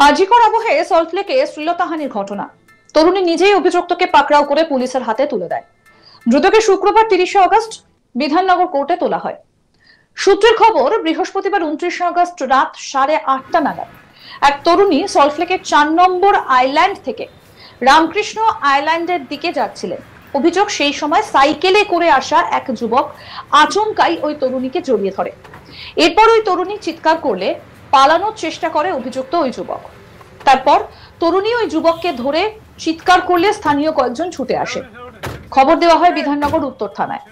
আজিকর আবহে সল্টলেকে শ্লীলতাহানির ঘটনা। তরুণী নিজেই অভিযুক্তকে পাকড়াও করে পুলিশের হাতে তুলে দেয়। ধৃতকে শুক্রবার 30শে আগস্ট বিধাননগর কোর্টে তোলা হয়। সূত্রের খবর, বৃহস্পতিবার 29শে আগস্ট রাত 8:30 নাগাদ এক তরুণী সল্টলেকের 4 নম্বর আইল্যান্ড থেকে রামকৃষ্ণ আইল্যান্ডের দিকে যাচ্ছিলেন। অভিযোগ, সেই সময় সাইকেলে করে আসা এক যুবক আচমকাই ওই তরুণীকে জড়িয়ে ধরে। এরপর ওই তরুণী চিৎকার করলে পালানোর চেষ্টা করে অভিযুক্ত ওই যুবক। তারপর তরুণী ওই যুবককে ধরে চিৎকার করলে স্থানীয় কয়েকজন ছুটে আসে। খবর দেওয়া হয় বিধাননগর উত্তর থানায়।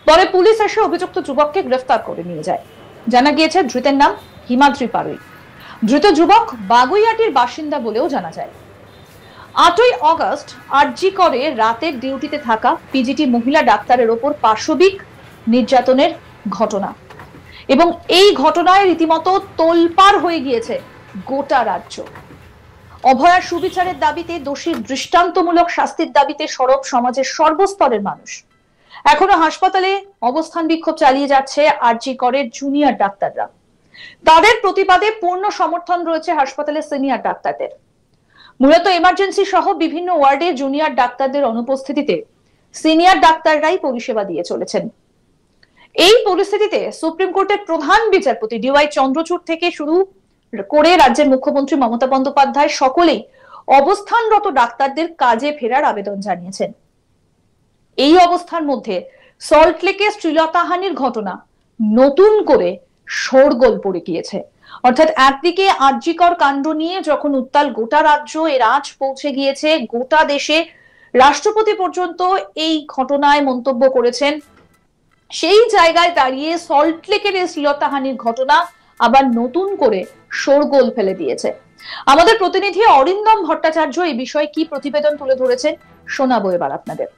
পরে পুলিশ এসে অভিযুক্ত যুবককে গ্রেফতার করে নিয়ে যায়। জানা গিয়েছে ধৃতের নাম হিমাদ্রি পারুই। ধৃত যুবক বাগুইয়াটির বাসিন্দা বলেও জানা যায়। 8ই আগস্ট আরজি করে রাতের ডিউটিতে থাকা পিজিটি মহিলা ডাক্তারের ওপর পাশবিক নির্যাতনের ঘটনা, এবং এই ঘটনায় রীতিমতো তোলপাড় হয়ে গিয়েছে গোটা রাজ্য। অভয়ার সুবিচারের দাবিতে, দোষীর দৃষ্টান্তমূলক শাস্তির দাবিতে সরব সমাজের সর্বস্তরের মানুষ। এখনো হাসপাতালে অবস্থান বিক্ষোভ চালিয়ে যাচ্ছে আরজি করের জুনিয়র ডাক্তাররা। তাদের প্রতিবাদে পূর্ণ সমর্থন রয়েছে হাসপাতালের সিনিয়র ডাক্তারদের। মূলত এমার্জেন্সি সহ বিভিন্ন ওয়ার্ডে জুনিয়র ডাক্তারদের অনুপস্থিতিতে সিনিয়র ডাক্তাররাই পরিষেবা দিয়ে চলেছেন। এই পরিস্থিতিতে সুপ্রিম কোর্টের প্রধান বিচারপতি ডিওয়াই চন্দ্রচূড় থেকে শুরু করে রাজ্যের মুখ্যমন্ত্রী মমতা বন্দ্যোপাধ্যায় সকলেই অবস্থানরত ডাক্তারদের কাজে ফেরার আবেদন জানিয়েছেন। এই অবস্থার মধ্যে সল্টলেকে শ্লীলতাহানির ঘটনা নতুন করে শোরগোল পড়ে গিয়েছে। অর্থাৎ একদিকে আরজিকর কাণ্ড নিয়ে যখন উত্তাল গোটা রাজ্য, এর আঁচ পৌঁছে গিয়েছে গোটা দেশে, রাষ্ট্রপতি পর্যন্ত এই ঘটনায় মন্তব্য করেছেন। সেই জায়গায় দাঁড়িয়ে সল্টলেকের এই শ্লীলতাহানির ঘটনা আবার নতুন করে শোরগোল ফেলে দিয়েছে। আমাদের প্রতিনিধি অরিন্দম ভট্টাচার্য এই বিষয়ে কি প্রতিবেদন তুলে ধরেছেন শোনাবো এবার আপনাদের।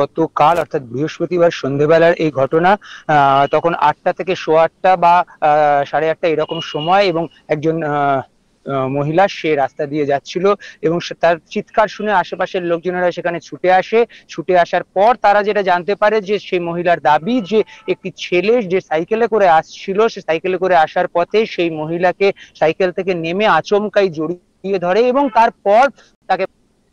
গতকাল অর্থাৎ বৃহস্পতিবার সন্ধ্যেবেলার এই ঘটনা। তখন 8টা থেকে 8:15 বা 8:30 এরকম সময়, এবং একজন মহিলা সে রাস্তা দিয়ে যাচ্ছিল এবং তার চিৎকার শুনে আশেপাশের লোকজনেরা সেখানে ছুটে আসার পর তারা যেটা জানতে পারে যে সেই মহিলার দাবি যে একটি ছেলে যে সাইকেলে করে আসছিল, সে সাইকেলে করে আসার পথে সেই মহিলাকে সাইকেল থেকে নেমে আচমকাই জড়িয়ে ধরে এবং তারপর তাকে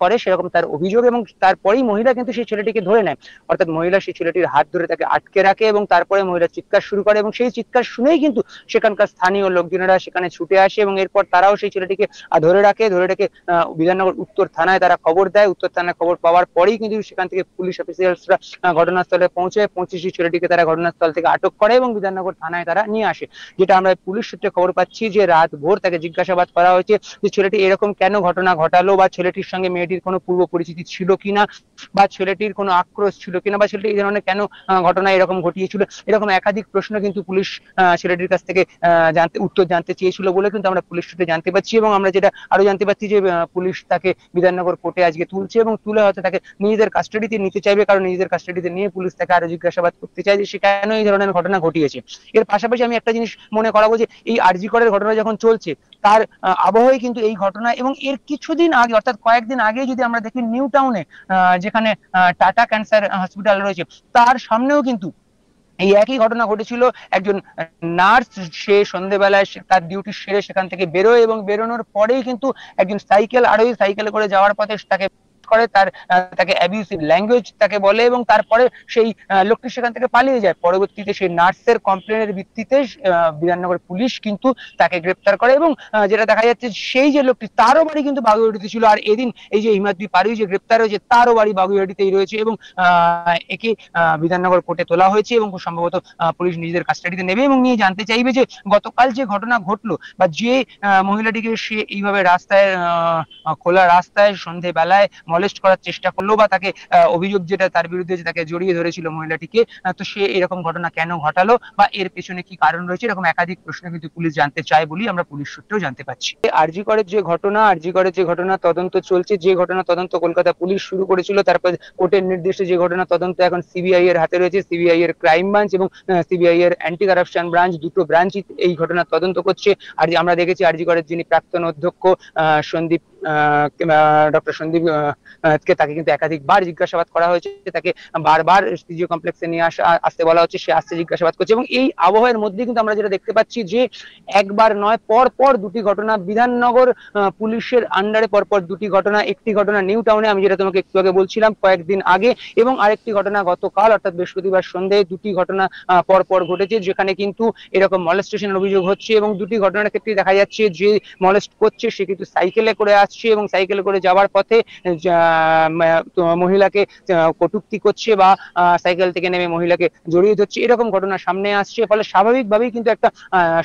করে, সেরকম তার অভিযোগ। এবং তারপরেই মহিলা কিন্তু সেই ছেলেটিকে ধরে নেয়, অর্থাৎ মহিলা সেই ছেলেটির হাত ধরে তাকে আটকে রাখে এবং তারপরে মহিলা চিৎকার শুরু করে এবং সেই চিৎকার শুনেই কিন্তু সেখানকার স্থানীয় লোকজনেরা সেখানে ছুটে আসে এবং এরপর তারাও সেই ছেলেটিকে ধরে রাখে বিধাননগর উত্তর থানায় তারা খবর দেয়। উত্তর থানায় খবর পাওয়ার পরেই কিন্তু সেখান থেকে পুলিশ অফিসার্সরা ঘটনাস্থলে পৌঁছে সেই ছেলেটিকে তারা ঘটনাস্থল থেকে আটক করে এবং বিধাননগর থানায় তারা নিয়ে আসে। যেটা আমরা পুলিশ সূত্রে খবর পাচ্ছি যে রাত ভোর তাকে জিজ্ঞাসাবাদ করা হয়েছে যে ছেলেটি এরকম কেন ঘটনা ঘটালো, বা ছেলেটির সঙ্গে মেয়েটির কোনো পূর্ব পরিচিতি ছিল কিনা, বা ছেলেটির কোনো আক্রোশ ছিল কিনা, বা ছেলেটি এই ধরনের কেন ঘটনা এরকম ঘটিয়েছিল। এরকম একাধিক প্রশ্ন কিন্তু পুলিশ ছেলেটির কাছ থেকে উত্তর জানতে চেয়েছিল বলে কিন্তু আমরা পুলিশ সূত্রে জানতে পাচ্ছি। এবং আমরা যেটা আরো জানতে পাচ্ছি যে পুলিশ তাকে বিধাননগর কোর্টে আজকে তুলছে এবং তুলে হয়তো তাকে নিজেদের কাস্টাডিতে নিতে চাইবে, কারণ নিজেদের কাস্টাডিতে নিয়ে পুলিশ তাকে আরো জিজ্ঞাসাবাদ করতে চায় যে সে কেন এই ধরনের ঘটনা ঘটিয়েছে। এর পাশাপাশি আমি একটা জিনিস মনে করাবো যে এই আরজি করের ঘটনা যখন চলছে তার আবহে কিন্তু এই ঘটনা এবং এর কিছুদিন আগে অর্থাৎ কয়েকদিন আগে যদি আমরা দেখি নিউ টাউনে যেখানে টাটা ক্যান্সার হসপিটাল রয়েছে তার সামনেও কিন্তু এই একই ঘটনা ঘটেছিল। একজন নার্স সে সন্ধ্যেবেলায় তার ডিউটি সেরে সেখান থেকে বেরোয় এবং বেরোনোর পরেই কিন্তু একজন সাইকেলে করে যাওয়ার পথে তাকে করে, তাকে অ্যাবিউসিভ ল্যাঙ্গুয়েজ তাকে বলে এবং তারপরে সেই লোকটি সেখান থেকে পালিয়ে যায়। পরবর্তীতে সেই নার্সের কমপ্লেনের ভিত্তিতে বিধাননগর পুলিশ কিন্তু তাকে গ্রেপ্তার করে এবং যেটা দেখা যাচ্ছে সেই যে লোকটি তারও বাড়ি কিন্তু বাগুইয়াটিতে ছিল। আর এদিন এই যে হিমাদ্রি পারুই যে গ্রেপ্তার হয়েছে তারও বাড়ি বাগুইয়াটিতেই রয়েছে এবং একে বিধাননগর কোর্টে তোলা হয়েছে এবং সম্ভবত পুলিশ নিজেদের কাস্টাডিতে নেবে এবং নিয়ে জানতে চাইবে যে গতকাল যে ঘটনা ঘটলো বা যে মহিলাটিকে সে এইভাবে রাস্তায় খোলা রাস্তায় সন্ধ্যেবেলায় মলেস্ট করার চেষ্টা করলো বা তাকে অভিযোগ যেটা তার বিরুদ্ধে যে তাকে জড়িয়ে ধরেছিল মহিলাটিকে, তো সে এরকম ঘটনা কেন ঘটালো বা এর পেছনে কি কারণ রয়েছে, এরকম একাধিক প্রশ্ন কিন্তু পুলিশ জানতে চায় বলেই আমরা পুলিশ সূত্রেও জানতে পাচ্ছি। আরজি করের যে ঘটনা তদন্ত চলছে, যে ঘটনা তদন্ত কলকাতা পুলিশ শুরু করেছিল, তারপর কোর্টের নির্দেশে যে ঘটনা তদন্ত এখন সিবিআই এর হাতে রয়েছে। সিবিআই এর ক্রাইম ব্রাঞ্চ এবং সিবিআই এর অ্যান্টি কারাপশন ব্রাঞ্চ, দুটো ব্রাঞ্চই এই ঘটনা তদন্ত করছে। আর আমরা দেখেছি আরজি করের যিনি প্রাক্তন অধ্যক্ষ সন্দীপ ডক্টর সন্দীপ কে তাকে কিন্তু একাধিকবার জিজ্ঞাসাবাদ করা হয়েছে, তাকে বারবার সিজিও কমপ্লেক্সে নিয়ে আসতে বলা হচ্ছে, সে আসতে জিজ্ঞাসাবাদ করছে। এবং এই আবহাওয়ার মধ্যে কিন্তু আমরা যেটা দেখতে পাচ্ছি যে একবার নয় পর পর দুটি ঘটনা বিধাননগর পুলিশের আন্ডারে পরপর দুটি ঘটনা, একটি ঘটনা নিউ টাউনে আমি যেটা তোমাকে একটু আগে বলছিলাম কয়েকদিন আগে, এবং আরেকটি ঘটনা গতকাল অর্থাৎ বৃহস্পতিবার সন্ধ্যায় দুটি ঘটনা পরপর ঘটেছে যেখানে কিন্তু এরকম মলেস্টেশনের অভিযোগ হচ্ছে। এবং দুটি ঘটনার ক্ষেত্রে দেখা যাচ্ছে যে মলেস্ট করছে সে কিন্তু সাইকেলে করে আসছে এবং সাইকেলে করে যাওয়ার পথে মহিলাকে কটূক্তি করছে বা সাইকেল থেকে নেমে মহিলাকে জড়িয়ে ধরছে, এরকম ঘটনা সামনে আসছে। ফলে স্বাভাবিকভাবেই কিন্তু একটা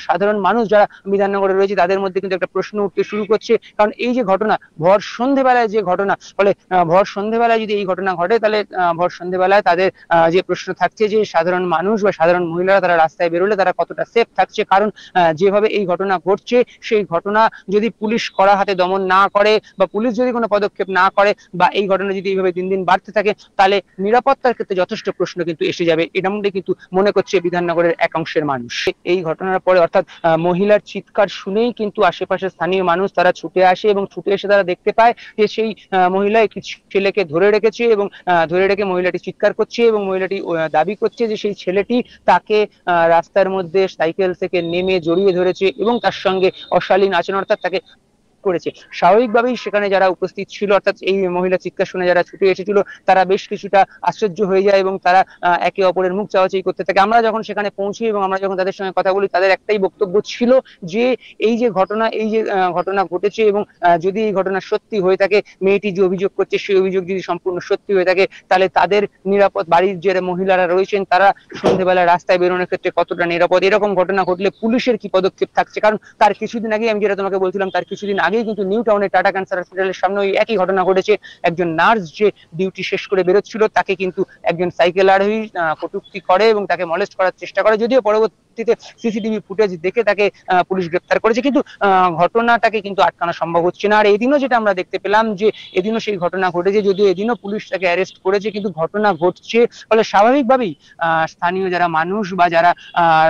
সাধারণ মানুষ যারা বিধাননগরে রয়েছে তাদের মধ্যে কিন্তু একটা প্রশ্ন উঠতে শুরু করছে, কারণ এই যে ঘটনা ভর সন্ধ্যেবেলায় যে ঘটনা, ফলে ভর সন্ধ্যেবেলায় যদি এই ঘটনা ঘটে তাহলে ভর সন্ধ্যেবেলায় তাদের যে প্রশ্ন থাকছে যে সাধারণ মানুষ বা সাধারণ মহিলারা তারা রাস্তায় বেরোলে তারা কতটা সেফ থাকছে। কারণ যেভাবে এই ঘটনা ঘটছে সেই ঘটনা যদি পুলিশ কড়া হাতে দমন না করে বা পুলিশ যদি কোনো পদক্ষেপ না করে বা এই ঘটনা যদি এইভাবে দিন দিন বাড়তে থাকে তাহলে নিরাপত্তার ক্ষেত্রে যথেষ্ট প্রশ্ন কিন্তু এসে যাবে, এমনটাই কিন্তু মনে করছে বিধাননগরের একাংশের মানুষ। এই ঘটনার পরে অর্থাৎ মহিলার চিৎকার শুনেই কিন্তু আশেপাশের স্থানীয় মানুষ তারা ছুটে আসে এবং ছুটে এসে তারা দেখতে পায় যে সেই মহিলা একটি ছেলেকে ধরে রেখেছে এবং ধরে রেখে মহিলাটি চিৎকার করছে এবং মহিলাটি দাবি করছে যে সেই ছেলেটি তাকে রাস্তার মধ্যে সাইকেল থেকে নেমে জড়িয়ে ধরেছে এবং তার সঙ্গে অশালীন আচরণ অর্থাৎ তাকে করেছে। স্বাভাবিকভাবেই সেখানে যারা উপস্থিত ছিল অর্থাৎ এই মহিলা চিৎকার শুনে যারা ছুটে এসেছিল তারা বেশ কিছুটা আশ্চর্য হয়ে যায় এবং তারা একে অপরের মুখ চাওয়াচাই করতে থাকে। আমরা যখন সেখানে পৌঁছি এবং আমরা যখন তাদের সঙ্গে কথা বলি তাদের একটাই বক্তব্য ছিল যে এই যে ঘটনা ঘটেছে এবং যদি এই ঘটনা সত্যি হয়ে থাকে, মেয়েটি যে অভিযোগ করছে সেই অভিযোগ যদি সম্পূর্ণ সত্যি হয়ে থাকে তাহলে তাদের নিরাপদ, বাড়ির যে মহিলারা রয়েছেন তারা সন্ধ্যেবেলা রাস্তায় বেরোনোর ক্ষেত্রে কতটা নিরাপদ, এরকম ঘটনা ঘটলে পুলিশের কি পদক্ষেপ থাকছে। কারণ তার কিছুদিন আগে আমি যেটা তোমাকে বলছিলাম তার কিছুদিন আগে কিন্তু নিউ টাউনে টাটা ক্যান্সার হসপিটালের সামনে ওই একই ঘটনা ঘটেছে। একজন নার্স যে ডিউটি শেষ করে বেরোচ্ছিল তাকে কিন্তু একজন সাইকেল আরোহী কটূক্তি করে এবং তাকে মলেস্ট করার চেষ্টা করে, যদিও পরবর্তীতে সিসিটিভি ফুটেজ দেখে তাকে পুলিশ গ্রেপ্তার করেছে, কিন্তু ঘটনাটাকে কিন্তু আটকানো সম্ভব হচ্ছে না। আর এদিনও যেটা আমরা দেখতে পেলাম যে এদিনও সেই ঘটনা ঘটেছে, যদিও এদিনও পুলিশ তাকে অ্যারেস্ট করেছে কিন্তু ঘটনা ঘটছে। ফলে স্বাভাবিকভাবেই স্থানীয় যারা মানুষ বা যারা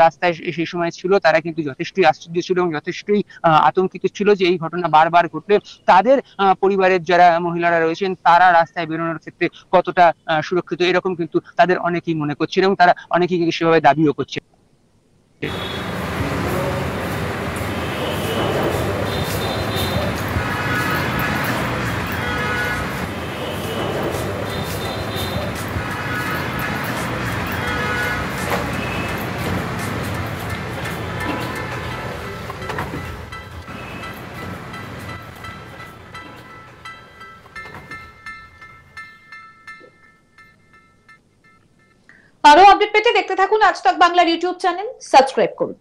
রাস্তায় সেই সময় ছিল তারা কিন্তু যথেষ্টই আশ্চর্য ছিল এবং যথেষ্টই আতঙ্কিত ছিল যে এই ঘটনা বারবার ঘটলে তাদের পরিবারের যারা মহিলারা রয়েছেন তারা রাস্তায় বেরোনোর ক্ষেত্রে কতটা সুরক্ষিত, এরকম কিন্তু তাদের অনেকেই মনে করছে এবং তারা অনেকেই সেভাবে দাবিও করছে। আরো আপডেট পেতে দেখতে থাকুন আজ তাক বাংলার ইউটিউব চ্যানেল, সাবস্ক্রাইব করুন।